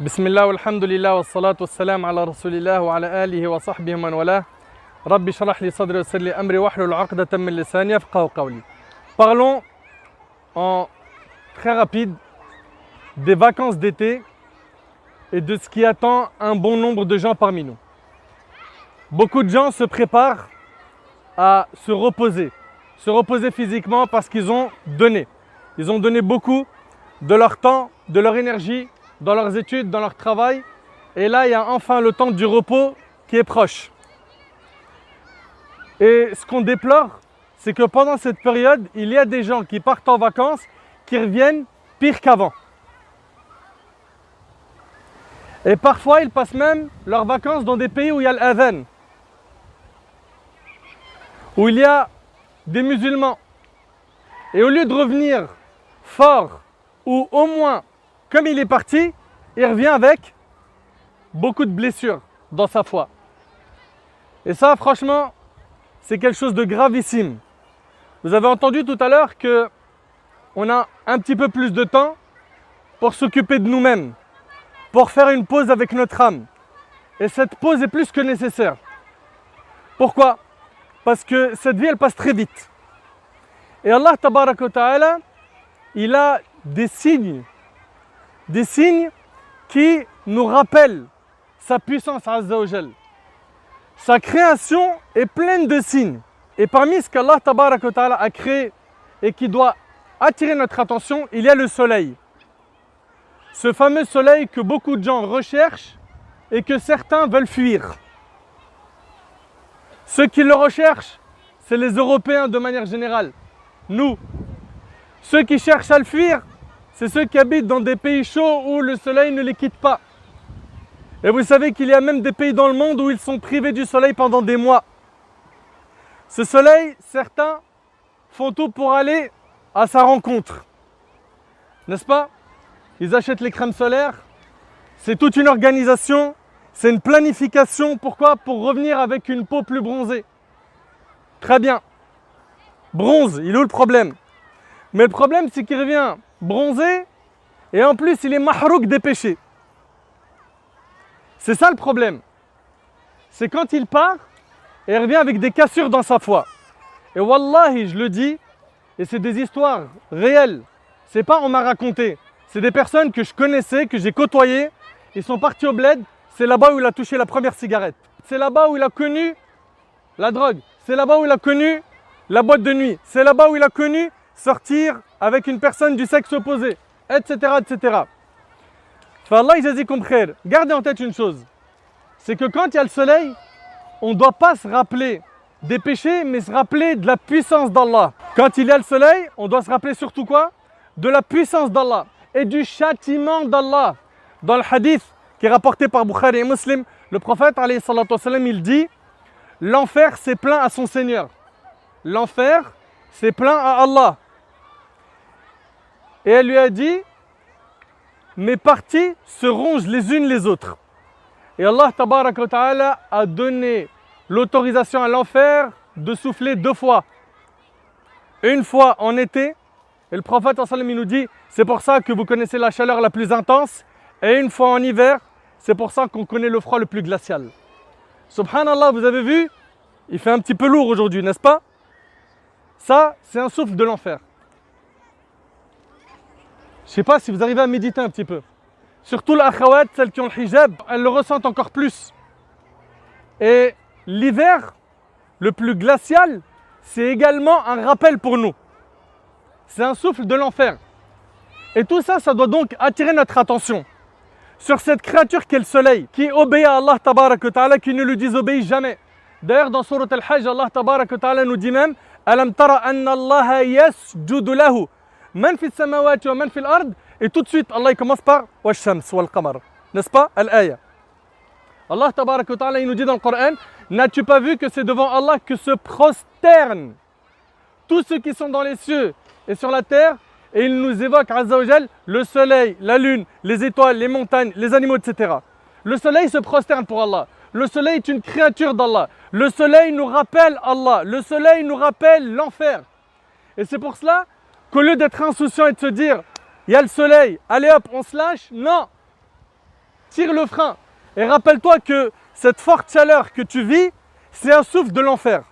Bismillah, walhamdulillah, wassalatu wassalam ala rasulillah wa ala alihi wa sahbihi man wala. Rabbi shrah li sadri wa yassir li amri wahlul 'uqdatan min lisani yafqahu qawli. Parlons en très rapide des vacances d'été et de ce qui attend un bon nombre de gens parmi nous. Beaucoup de gens se préparent à se reposer physiquement parce qu'ils ont donné. Ils ont donné beaucoup de leur temps, de leur énergie, dans leurs études, dans leur travail. Et là, il y a enfin le temps du repos qui est proche. Et ce qu'on déplore, c'est que pendant cette période, il y a des gens qui partent en vacances, qui reviennent pire qu'avant. Et parfois, ils passent même leurs vacances dans des pays où il y a l'adhan, où il y a des musulmans. Et au lieu de revenir fort, ou au moins comme il est parti, il revient avec beaucoup de blessures dans sa foi. Et ça, franchement, c'est quelque chose de gravissime. Vous avez entendu tout à l'heure qu'on a un petit peu plus de temps pour s'occuper de nous-mêmes, pour faire une pause avec notre âme. Et cette pause est plus que nécessaire. Pourquoi? Parce que cette vie, elle passe très vite. Et Allah, tabaraka wa ta'ala, il a des signes qui nous rappellent sa puissance, Azza wa Jal. Sa création est pleine de signes. Et parmi ce qu'Allah tabaraka wa ta'ala a créé et qui doit attirer notre attention, il y a le soleil. Ce fameux soleil que beaucoup de gens recherchent et que certains veulent fuir. Ceux qui le recherchent, c'est les Européens de manière générale, nous. Ceux qui cherchent à le fuir, c'est ceux qui habitent dans des pays chauds où le soleil ne les quitte pas. Et vous savez qu'il y a même des pays dans le monde où ils sont privés du soleil pendant des mois. Ce soleil, certains font tout pour aller à sa rencontre. N'est-ce pas? Ils achètent les crèmes solaires, c'est toute une organisation, c'est une planification. Pourquoi? Pour revenir avec une peau plus bronzée. Très bien. Bronze, il est où le problème? Mais le problème, c'est qu'il revient bronzé et en plus, il est mahrouk des péchés. C'est ça le problème. C'est quand il part et il revient avec des cassures dans sa foi. Et wallahi, je le dis, et c'est des histoires réelles. C'est pas on m'a raconté. C'est des personnes que je connaissais, que j'ai côtoyées. Ils sont partis au bled. C'est là-bas où il a touché la première cigarette. C'est là-bas où il a connu la drogue. C'est là-bas où il a connu la boîte de nuit. C'est là-bas où il a connu sortir avec une personne du sexe opposé, etc. etc. Fallah yajazikum khair. Gardez en tête une chose, c'est que quand il y a le soleil, on ne doit pas se rappeler des péchés, mais se rappeler de la puissance d'Allah. Quand il y a le soleil, on doit se rappeler surtout quoi? De la puissance d'Allah et du châtiment d'Allah. Dans le hadith qui est rapporté par Bukhari et Muslim, le prophète alayhi salatu wassalam, il dit: l'enfer s'est plaint à son Seigneur. L'enfer s'est plaint à Allah. Et elle lui a dit: mes parties se rongent les unes les autres. Et Allah tabaraka wa ta'ala a donné l'autorisation à l'enfer de souffler 2 fois. Une fois en été, et le prophète sallallahu alayhi wa sallam, il nous dit: c'est pour ça que vous connaissez la chaleur la plus intense. Et une fois en hiver, c'est pour ça qu'on connaît le froid le plus glacial. Subhanallah, vous avez vu? Il fait un petit peu lourd aujourd'hui, n'est-ce pas? Ça, c'est un souffle de l'enfer. Je ne sais pas si vous arrivez à méditer un petit peu. Surtout les akhawat, celles qui ont le hijab, elles le ressentent encore plus. Et l'hiver, le plus glacial, c'est également un rappel pour nous. C'est un souffle de l'enfer. Et tout ça, ça doit donc attirer notre attention sur cette créature qu'est le soleil, qui obéit à Allah tabaraka wa ta'ala, qui ne lui désobéit jamais. D'ailleurs, dans Surat al-Hajj, Allah tabaraka wa ta'ala nous dit même: Alam tara anna Allah yasjudu lahu man fi samawati wa man fi al-ard. Et tout de suite, Allah il commence par wa shams wal qamar. N'est-ce pas? Al-Aya. Allah tabaraka wa ta'ala, il nous dit dans le Coran: n'as-tu pas vu que c'est devant Allah que se prosternent tous ceux qui sont dans les cieux et sur la terre? Et il nous évoque, Azza wa Jal, le soleil, la lune, les étoiles, les montagnes, les animaux, etc. Le soleil se prosterne pour Allah. Le soleil est une créature d'Allah. Le soleil nous rappelle Allah. Le soleil nous rappelle l'enfer. Et c'est pour cela qu'au lieu d'être insouciant et de se dire: il y a le soleil, allez hop, on se lâche. Non. tire le frein. Et rappelle-toi que cette forte chaleur que tu vis, c'est un souffle de l'enfer.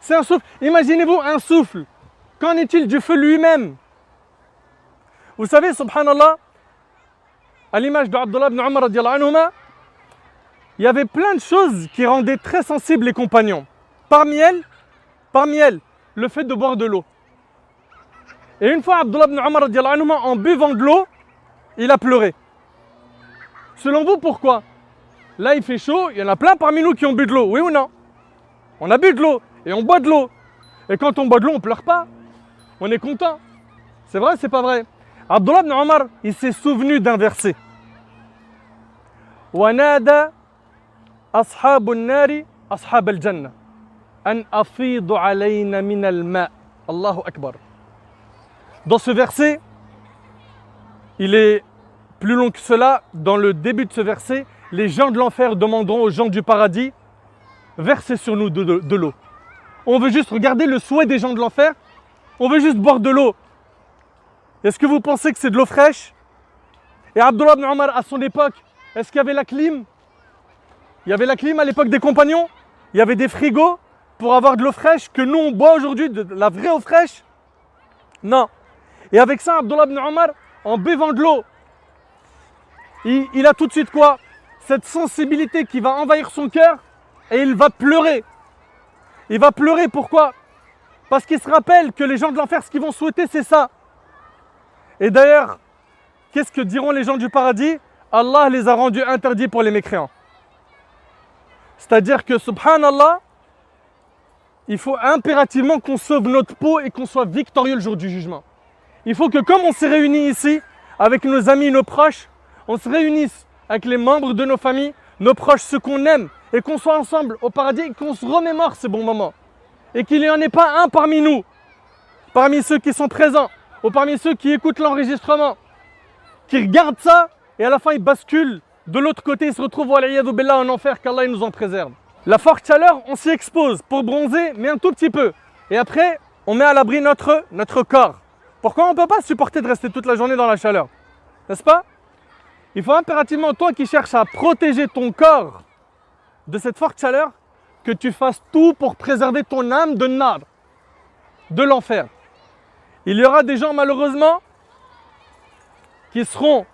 C'est un souffle. Imaginez-vous un souffle. Qu'en est-il du feu lui-même? Vous savez, subhanallah, à l'image de Abdullah ibn Umar radiallahu anhuma, il y avait plein de choses qui rendaient très sensibles les compagnons. Parmi elles, le fait de boire de l'eau. Et une fois, Abdullah ibn Umar radiallahu anhuma, en buvant de l'eau, il a pleuré. Selon vous, pourquoi? Là, il fait chaud, il y en a plein parmi nous qui ont bu de l'eau, oui ou non? On a bu de l'eau et on boit de l'eau. Et quand on boit de l'eau, on ne pleure pas. On est content. C'est vrai, c'est pas vrai? Abdullah ibn Umar, il s'est souvenu d'un verset. وَنَادَى أَصْحَابُ النَّارِ أَصْحَابَ الْجَنَّةِ أَنْ أَفِيضُ عَلَيْنَا مِنَ الْمَاءِ Allahu Akbar. Dans ce verset, il est plus long que cela. Dans le début de ce verset, les gens de l'enfer demanderont aux gens du paradis, versez sur nous de l'eau. On veut juste regarder le souhait des gens de l'enfer. On veut juste boire de l'eau. Est-ce que vous pensez que c'est de l'eau fraîche? Et Abdullah ibn Umar, à son époque, est-ce qu'il y avait la clim? Il y avait la clim à l'époque des compagnons? Il y avait des frigos pour avoir de l'eau fraîche que nous on boit aujourd'hui, de la vraie eau fraîche? Non. Et avec ça, Abdullah ibn Umar, en buvant de l'eau, il a tout de suite quoi? Cette sensibilité qui va envahir son cœur et il va pleurer. Il va pleurer, pourquoi? Parce qu'il se rappelle que les gens de l'enfer, ce qu'ils vont souhaiter, c'est ça. Et d'ailleurs, qu'est-ce que diront les gens du paradis? Allah les a rendus interdits pour les mécréants. C'est-à-dire que, subhanallah, il faut impérativement qu'on sauve notre peau et qu'on soit victorieux le jour du jugement. Il faut que, comme on s'est réunis ici, avec nos amis, nos proches, on se réunisse avec les membres de nos familles, nos proches, ceux qu'on aime, et qu'on soit ensemble au paradis, et qu'on se remémore ces bons moments. Et qu'il n'y en ait pas un parmi nous, parmi ceux qui sont présents, ou parmi ceux qui écoutent l'enregistrement, qui regardent ça, et à la fin ils basculent de l'autre côté, ils se retrouvent en enfer, qu'Allah nous en préserve. La forte chaleur, on s'y expose pour bronzer, mais un tout petit peu. Et après, on met à l'abri notre corps. Pourquoi on ne peut pas supporter de rester toute la journée dans la chaleur? N'est-ce pas? Il faut impérativement, toi qui cherches à protéger ton corps de cette forte chaleur, que tu fasses tout pour préserver ton âme de nar, de l'enfer. Il y aura des gens malheureusement qui seront,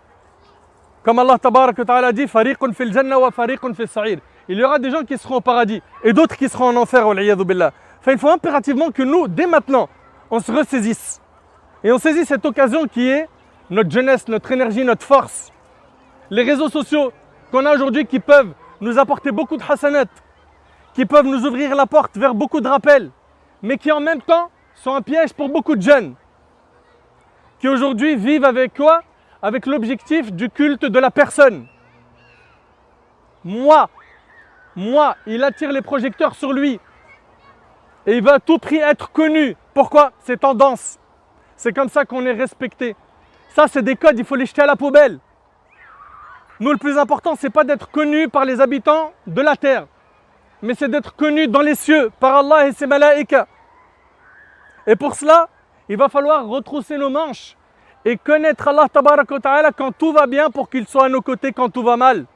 comme Allah Tabarak wa Ta'ala dit, fariqun fil jannah wa fariqun fil sa'ir. Il y aura des gens qui seront au paradis et d'autres qui seront en enfer. Enfin, il faut impérativement que nous, dès maintenant, on se ressaisisse. Et on saisit cette occasion qui est notre jeunesse, notre énergie, notre force. Les réseaux sociaux qu'on a aujourd'hui qui peuvent nous apporter beaucoup de hasanat, qui peuvent nous ouvrir la porte vers beaucoup de rappels, mais qui en même temps sont un piège pour beaucoup de jeunes, qui aujourd'hui vivent avec quoi? Avec l'objectif du culte de la personne. Moi, il attire les projecteurs sur lui. Et il va à tout prix être connu. Pourquoi? C'est tendance. C'est comme ça qu'on est respecté. Ça, c'est des codes, il faut les jeter à la poubelle. Nous, le plus important, c'est pas d'être connu par les habitants de la terre, mais c'est d'être connu dans les cieux par Allah et ses malaïkas. Et pour cela, il va falloir retrousser nos manches et connaître Allah Tabarak wa Ta'ala quand tout va bien pour qu'il soit à nos côtés quand tout va mal.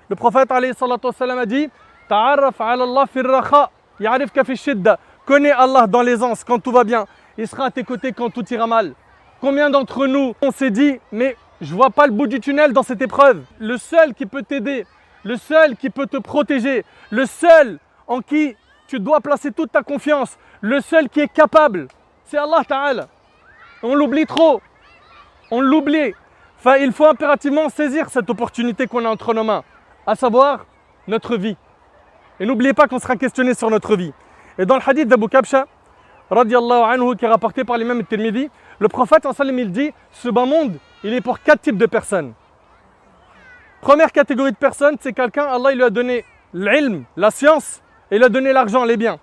Le prophète alayhi salatu wassalam a dit Ta'arraf ala Allah fi racha, ya'rifka fi shidda. Connais Allah dans l'aisance quand tout va bien, il sera à tes côtés quand tout ira mal. Combien d'entre nous, on s'est dit, mais je ne vois pas le bout du tunnel dans cette épreuve. Le seul qui peut t'aider, le seul qui peut te protéger, le seul en qui tu dois placer toute ta confiance, le seul qui est capable, c'est Allah Ta'ala. On l'oublie trop, on l'oublie. Enfin, il faut impérativement saisir cette opportunité qu'on a entre nos mains, à savoir notre vie. Et n'oubliez pas qu'on sera questionné sur notre vie. Et dans le hadith d'Abu Kabsha, radiallahu anhu, qui est rapporté par l'imam al-Tirmidhi, le prophète, il dit, ce bas monde, il est pour 4 types de personnes. Première catégorie de personnes, c'est quelqu'un, Allah il lui a donné l'ilm, la science, et il lui a donné l'argent, les biens.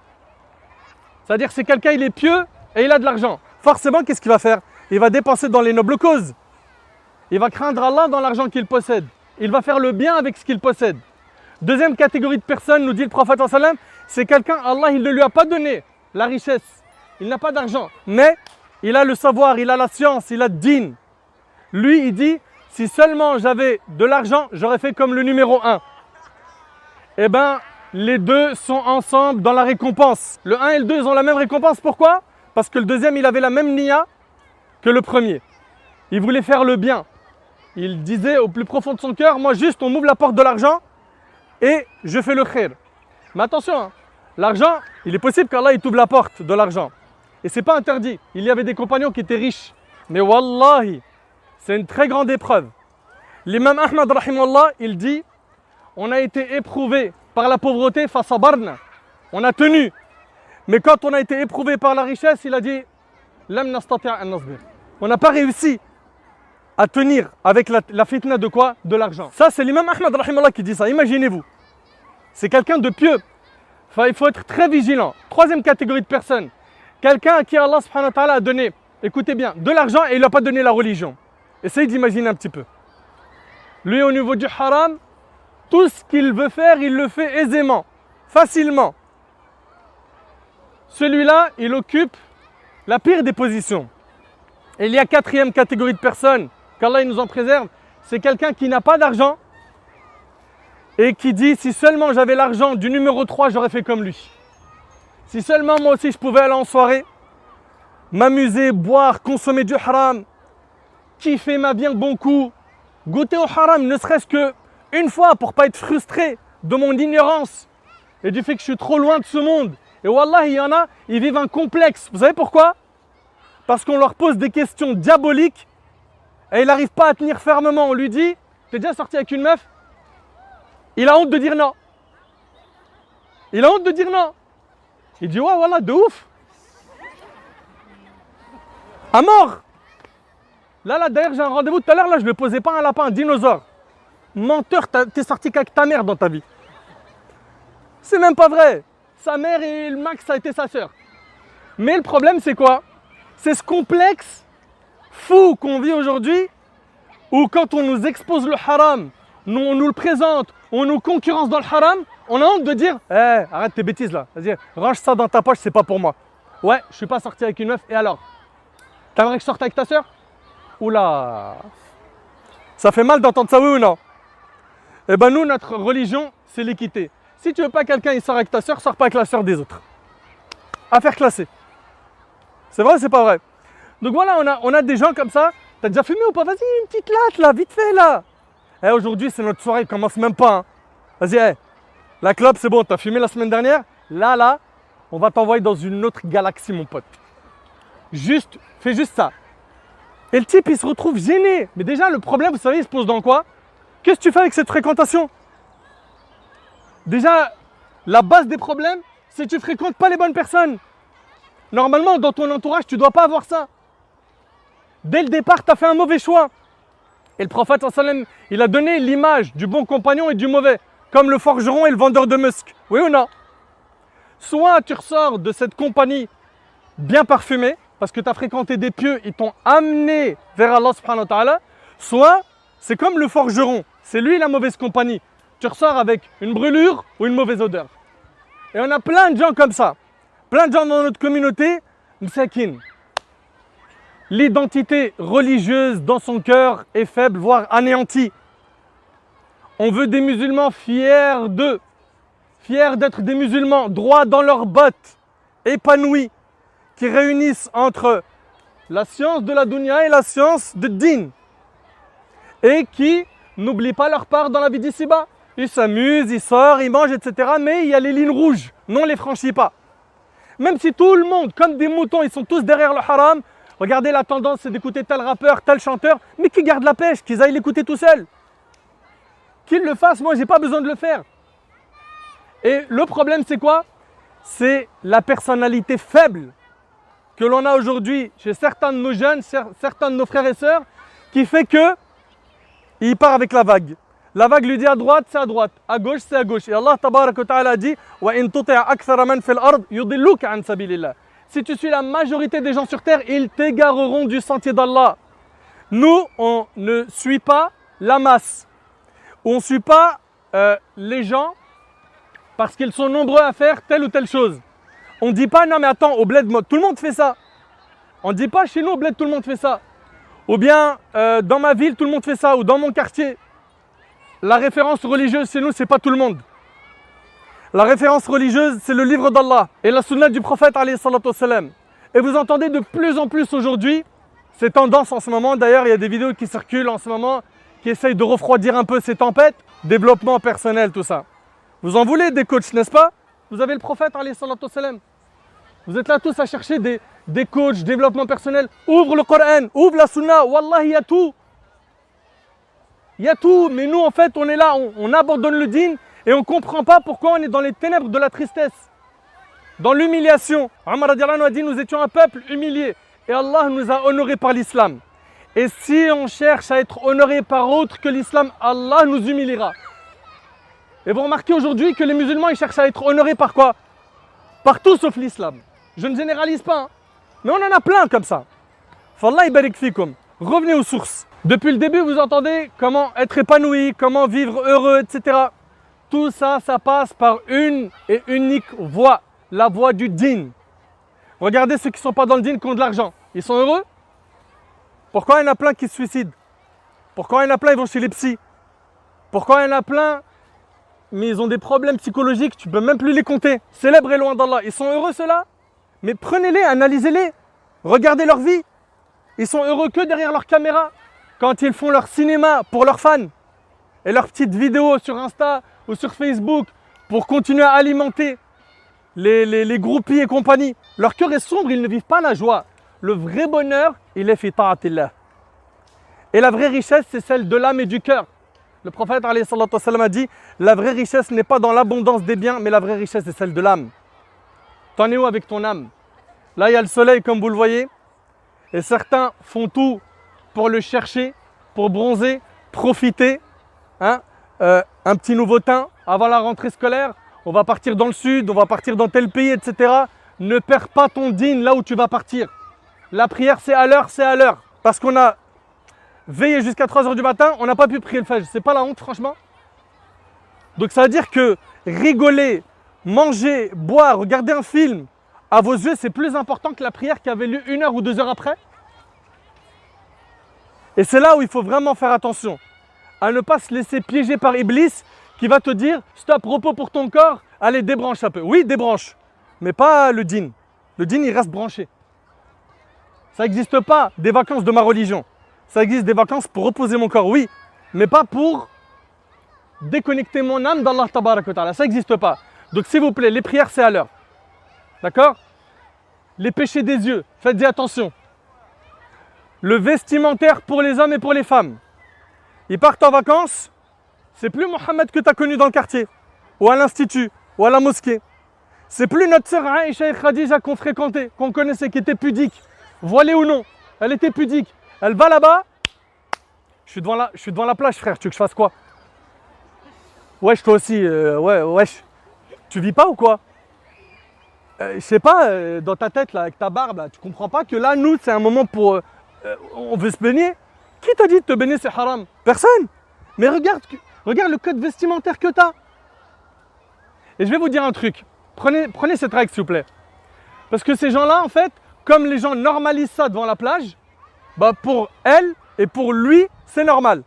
C'est-à-dire que c'est quelqu'un, il est pieux et il a de l'argent. Forcément, qu'est-ce qu'il va faire? Il va dépenser dans les nobles causes. Il va craindre Allah dans l'argent qu'il possède. Il va faire le bien avec ce qu'il possède. Deuxième catégorie de personnes, nous dit le prophète, c'est quelqu'un, Allah il ne lui a pas donné la richesse. Il n'a pas d'argent, mais il a le savoir, il a la science, il a le din. Lui, il dit, si seulement j'avais de l'argent, j'aurais fait comme le numéro 1. Eh bien, les deux sont ensemble dans la récompense. Le 1 et le 2, ils ont la même récompense. Pourquoi? Parce que le deuxième, il avait la même niya que le premier. Il voulait faire le bien. Il disait au plus profond de son cœur, moi juste, on m'ouvre la porte de l'argent et je fais le khair. Mais attention, hein, l'argent, il est possible qu'Allah il t'ouvre la porte de l'argent. Et ce n'est pas interdit. Il y avait des compagnons qui étaient riches. Mais wallahi, c'est une très grande épreuve. L'imam Ahmad, rahimahullah, il dit, on a été éprouvé par la pauvreté, fasabarna. On a tenu. Mais quand on a été éprouvé par la richesse, il a dit, lam nastati' an nasbir. On n'a pas réussi à tenir avec la fitna de quoi? De l'argent. Ça, c'est l'imam Ahmad, rahimahullah, qui dit ça. Imaginez-vous. C'est quelqu'un de pieux. Enfin, il faut être très vigilant. Troisième catégorie de personnes. Quelqu'un à qui Allah subhanahu wa ta'ala a donné, écoutez bien, de l'argent et il n'a pas donné la religion. Essayez d'imaginer un petit peu. Lui, au niveau du haram, tout ce qu'il veut faire, il le fait aisément, facilement. Celui-là, il occupe la pire des positions. Et il y a quatrième catégorie de personnes, qu'Allah nous en préserve, c'est quelqu'un qui n'a pas d'argent et qui dit, si seulement j'avais l'argent du numéro 3, j'aurais fait comme lui. Si seulement moi aussi je pouvais aller en soirée, m'amuser, boire, consommer du haram, kiffer ma vie un bon coup, goûter au haram, ne serait-ce qu'une fois pour ne pas être frustré de mon ignorance et du fait que je suis trop loin de ce monde. Et wallah, il y en a, ils vivent un complexe. Vous savez pourquoi? Parce qu'on leur pose des questions diaboliques et il n'arrive pas à tenir fermement. On lui dit, t'es déjà sorti avec une meuf? Il a honte de dire non. Il a honte de dire non. Il dit, ouais, voilà, de ouf. À mort. Là, d'ailleurs, j'ai un rendez-vous tout à l'heure, là, je ne lui posais pas un lapin, un dinosaure. Menteur, t'es sorti qu'avec ta mère dans ta vie. C'est même pas vrai. Sa mère et le max, ça a été sa sœur. Mais le problème, c'est quoi? C'est ce complexe fou qu'on vit aujourd'hui, où quand on nous expose le haram, on nous le présente, on nous concurrence dans le haram, on a honte de dire arrête tes bêtises là, vas-y, range ça dans ta poche, c'est pas pour moi. Ouais, je suis pas sorti avec une meuf, et alors? T'aimerais que je sorte avec ta soeur? Oula, ça fait mal d'entendre ça, oui ou non? Eh ben nous, notre religion, c'est l'équité. Si tu veux pas quelqu'un, il sort avec ta soeur, sors pas avec la soeur des autres. Affaire classée. C'est vrai ou c'est pas vrai? Donc voilà, on a des gens comme ça. T'as déjà fumé ou pas? Vas-y, une petite latte là, vite fait là. Aujourd'hui, c'est notre soirée, commence même pas. Hein. Vas-y, la clope, c'est bon, t'as fumé la semaine dernière. Là, on va t'envoyer dans une autre galaxie, mon pote. Juste, fais juste ça. Et le type, il se retrouve gêné. Mais déjà, le problème, vous savez, il se pose dans quoi? Qu'est-ce que tu fais avec cette fréquentation? Déjà, la base des problèmes, c'est que tu ne fréquentes pas les bonnes personnes. Normalement, dans ton entourage, tu ne dois pas avoir ça. Dès le départ, tu as fait un mauvais choix. Et le prophète, il a donné l'image du bon compagnon et du mauvais, comme le forgeron et le vendeur de musc. Oui ou non? Soit tu ressors de cette compagnie bien parfumée, parce que tu as fréquenté des pieux, ils t'ont amené vers Allah subhanahu wa ta'ala, soit c'est comme le forgeron, c'est lui la mauvaise compagnie. Tu ressors avec une brûlure ou une mauvaise odeur. Et on a plein de gens comme ça. Plein de gens dans notre communauté, msakin. L'identité religieuse dans son cœur est faible, voire anéantie. On veut des musulmans fiers d'eux, fiers d'être des musulmans, droits dans leurs bottes, épanouis, qui réunissent entre la science de la dunya et la science de din. Et qui n'oublient pas leur part dans la vie d'ici-bas. Ils s'amusent, ils sortent, ils mangent, etc. Mais il y a les lignes rouges, non, on ne les franchit pas. Même si tout le monde, comme des moutons, ils sont tous derrière le haram, regardez la tendance, c'est d'écouter tel rappeur, tel chanteur, mais qui garde la pêche, qu'ils aillent l'écouter tout seuls. Qu'ils le fassent, moi, je n'ai pas besoin de le faire. Et le problème, c'est quoi? C'est la personnalité faible que l'on a aujourd'hui chez certains de nos jeunes, certains de nos frères et sœurs, qui fait que il part avec la vague. La vague lui dit à droite, c'est à droite, à gauche, c'est à gauche. Et Allah tabarak wa ta'ala dit wa in tuti' akthara man fil ard yudilluka an sabilillah. Si tu suis la majorité des gens sur terre, ils t'égareront du sentier d'Allah. Nous, on ne suit pas la masse. On ne suit pas les gens parce qu'ils sont nombreux à faire telle ou telle chose. On ne dit pas non mais attends, au bled, tout le monde fait ça. On ne dit pas chez nous au bled, tout le monde fait ça. Ou bien dans ma ville, tout le monde fait ça, ou dans mon quartier. La référence religieuse chez nous, c'est pas tout le monde. La référence religieuse, c'est le livre d'Allah et la sunna du prophète alayhi salatu wassalam. Et vous entendez de plus en plus aujourd'hui, ces tendances en ce moment, d'ailleurs il y a des vidéos qui circulent en ce moment, qui essayent de refroidir un peu ces tempêtes, développement personnel, tout ça. Vous en voulez des coachs, n'est-ce pas? Vous avez le prophète alayhi salatu wassalam. Vous êtes là tous à chercher des coachs, développement personnel. Ouvre le Coran, ouvre la sunna, wallah, il y a tout. Il y a tout, mais nous en fait on est là, on abandonne le dîn et on ne comprend pas pourquoi on est dans les ténèbres de la tristesse, dans l'humiliation. Omar radiallahu anhu a dit, nous étions un peuple humilié et Allah nous a honorés par l'islam. Et si on cherche à être honoré par autre que l'islam, Allah nous humiliera. Et vous remarquez aujourd'hui que les musulmans ils cherchent à être honorés par quoi? Par tout sauf l'islam. Je ne généralise pas, hein. Mais on en a plein comme ça. Fallah ibarik fikum. Revenez aux sources. Depuis le début, vous entendez comment être épanoui, comment vivre heureux, etc. Tout ça, ça passe par une et unique voie, la voie du dîn. Regardez ceux qui ne sont pas dans le dîn, qui ont de l'argent. Ils sont heureux? Pourquoi il y en a plein qui se suicident? Pourquoi il y en a plein qui vont chez les psys? Pourquoi il y en a plein, mais ils ont des problèmes psychologiques, tu ne peux même plus les compter. Célèbres et loin d'Allah. Ils sont heureux ceux-là? Mais prenez-les, analysez-les. Regardez leur vie. Ils sont heureux que derrière leur caméra. Quand ils font leur cinéma pour leurs fans et leurs petites vidéos sur Insta ou sur Facebook pour continuer à alimenter les groupies et compagnie, leur cœur est sombre, ils ne vivent pas la joie. Le vrai bonheur, il est fi ta'atillah. Et la vraie richesse, c'est celle de l'âme et du cœur. Le prophète alayhi salatu wassalam a dit, la vraie richesse n'est pas dans l'abondance des biens, mais la vraie richesse, c'est celle de l'âme. T'en es où avec ton âme? Là, il y a le soleil, comme vous le voyez, et certains font tout pour le chercher, pour bronzer, profiter, hein, un petit nouveau teint avant la rentrée scolaire, on va partir dans le sud, on va partir dans tel pays, etc. Ne perds pas ton dîn là où tu vas partir. La prière c'est à l'heure, c'est à l'heure. Parce qu'on a veillé jusqu'à 3 h du matin, on n'a pas pu prier le fajr. C'est pas la honte franchement? Donc ça veut dire que rigoler, manger, boire, regarder un film, à vos yeux c'est plus important que la prière qui avait lieu 1 heure ou 2 heures après? Et c'est là où il faut vraiment faire attention, à ne pas se laisser piéger par Iblis qui va te dire « Stop, repos pour ton corps, allez débranche un peu ». Oui, débranche, mais pas le dîn. Le dîn, il reste branché. Ça n'existe pas des vacances de ma religion. Ça existe des vacances pour reposer mon corps, oui, mais pas pour déconnecter mon âme d'Allah tabarak wa ta'ala. Ça n'existe pas. Donc s'il vous plaît, les prières, c'est à l'heure. D'accord? Les péchés des yeux, faites-y attention. Le vestimentaire pour les hommes et pour les femmes. Ils partent en vacances, c'est plus Mohamed que tu as connu dans le quartier, ou à l'institut, ou à la mosquée. C'est plus notre sœur Aïcha et Khadija qu'on fréquentait, qu'on connaissait, qui était pudique. Voilée ou non, elle était pudique. Elle va là-bas, je suis devant la plage frère, tu veux que je fasse quoi? Wesh toi aussi, ouais, wesh. Tu vis pas ou quoi? Je sais pas, dans ta tête là, avec ta barbe, là, tu comprends pas que là, nous, c'est un moment pour... on veut se baigner. Qui t'a dit de te baigner c'est haram? Personne. Mais regarde le code vestimentaire que tu as. Et je vais vous dire un truc. Prenez cette règle s'il vous plaît. Parce que ces gens-là, en fait, comme les gens normalisent ça devant la plage, bah pour elle et pour lui, c'est normal.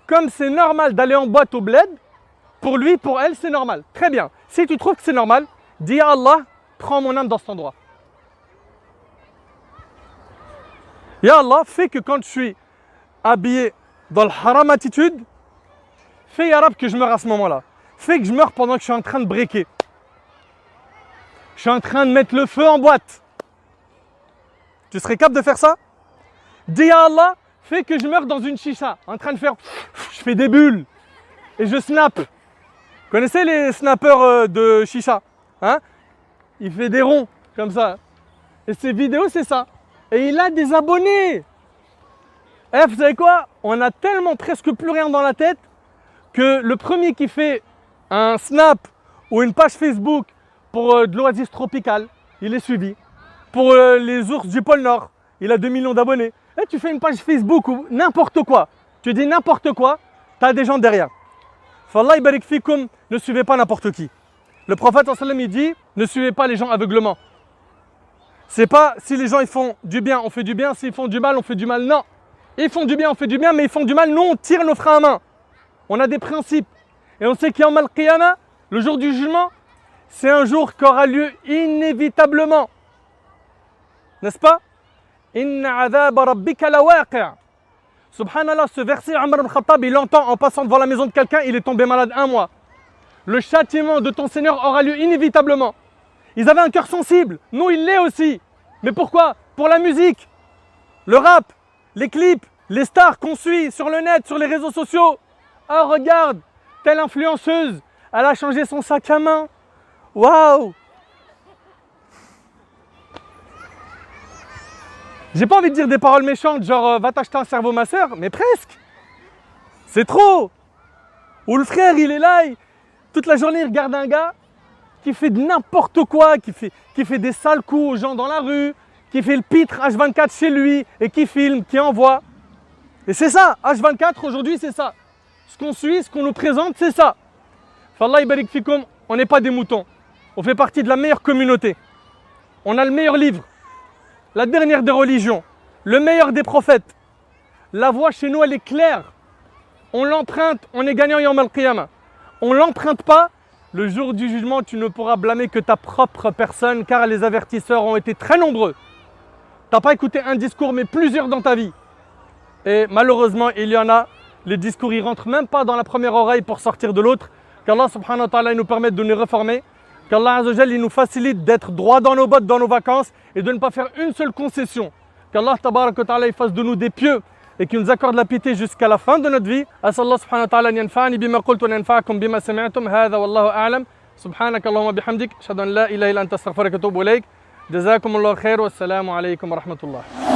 Comme c'est normal d'aller en boîte au bled, pour lui, pour elle, c'est normal. Très bien. Si tu trouves que c'est normal, dis à Allah, prends mon âme dans cet endroit. Ya Allah, fais que quand je suis habillé dans le haram attitude, fais Ya Rab que je meure à ce moment-là. Fais que je meure pendant que je suis en train de breaker. Je suis en train de mettre le feu en boîte. Tu serais capable de faire ça? Dis à Allah, fais que je meure dans une chicha, en train de faire... Je fais des bulles et je snap. Vous connaissez les snappers de chicha, hein? Il fait des ronds comme ça. Et ces vidéos, c'est ça. Et il a des abonnés. Eh, vous savez quoi? On a tellement presque plus rien dans la tête que le premier qui fait un snap ou une page Facebook pour de l'oasis tropicale, il est suivi. Pour les ours du pôle Nord, il a 2 millions d'abonnés. Eh, tu fais une page Facebook ou n'importe quoi. Tu dis n'importe quoi, tu as des gens derrière. Fallah ibarik fikum, ne suivez pas n'importe qui. Le prophète sallam il dit, ne suivez pas les gens aveuglement. C'est pas si les gens ils font du bien, on fait du bien, s'ils font du mal, on fait du mal. Non. Ils font du bien, on fait du bien, mais ils font du mal. Nous, on tire nos freins à main. On a des principes. Et on sait qu'il y a Yawm al-Qiyamah, le jour du jugement, c'est un jour qui aura lieu inévitablement. N'est-ce pas? Inna adhab rabbika lawaqi'. Subhanallah, ce verset, Omar ibn Khattab, il l'entend en passant devant la maison de quelqu'un, il est tombé malade 1 mois. Le châtiment de ton Seigneur aura lieu inévitablement. Ils avaient un cœur sensible, nous il l'est aussi. Mais pourquoi? Pour la musique, le rap, les clips, les stars qu'on suit sur le net, sur les réseaux sociaux. Ah regarde, telle influenceuse, elle a changé son sac à main. Waouh! J'ai pas envie de dire des paroles méchantes, genre va t'acheter un cerveau ma soeur, mais presque. C'est trop. Ou le frère, il est là, toute la journée, il regarde un gars qui fait n'importe quoi, qui fait des sales coups aux gens dans la rue, qui fait le pitre H24 chez lui et qui filme, qui envoie. Et c'est ça, H24 aujourd'hui, c'est ça. Ce qu'on suit, ce qu'on nous présente, c'est ça. Fallah ibarik fikoum, on n'est pas des moutons. On fait partie de la meilleure communauté. On a le meilleur livre. La dernière des religions, le meilleur des prophètes. La voie chez nous, elle est claire. On l'emprunte, on est gagnant Yawm al-Qiyamah. On ne l'emprunte pas, le jour du jugement, tu ne pourras blâmer que ta propre personne, car les avertisseurs ont été très nombreux. Tu n'as pas écouté un discours, mais plusieurs dans ta vie. Et malheureusement, il y en a, les discours, ils ne rentrent même pas dans la première oreille pour sortir de l'autre. Qu'Allah subhanahu wa ta'ala nous permette de nous réformer. Qu'Allah Azza wa Jal, il nous facilite d'être droit dans nos bottes, dans nos vacances et de ne pas faire une seule concession. Qu'Allah tabarak wa ta'ala, il fasse de nous des pieux et qu'il nous accorde la piété jusqu'à la fin de notre vie. Asallahu subhanahu wa ta'ala an yanfa'ani bima qultu wa yanfa'akum bima sami'tum. Hadha wallahu a'lam. Subhanaka Allahumma bihamdik. Ashhadu an la ilaha illa anta astaghfiruka wa atubu ilayk. Jazakumullahu khair wa assalamu alaykum wa rahmatullah.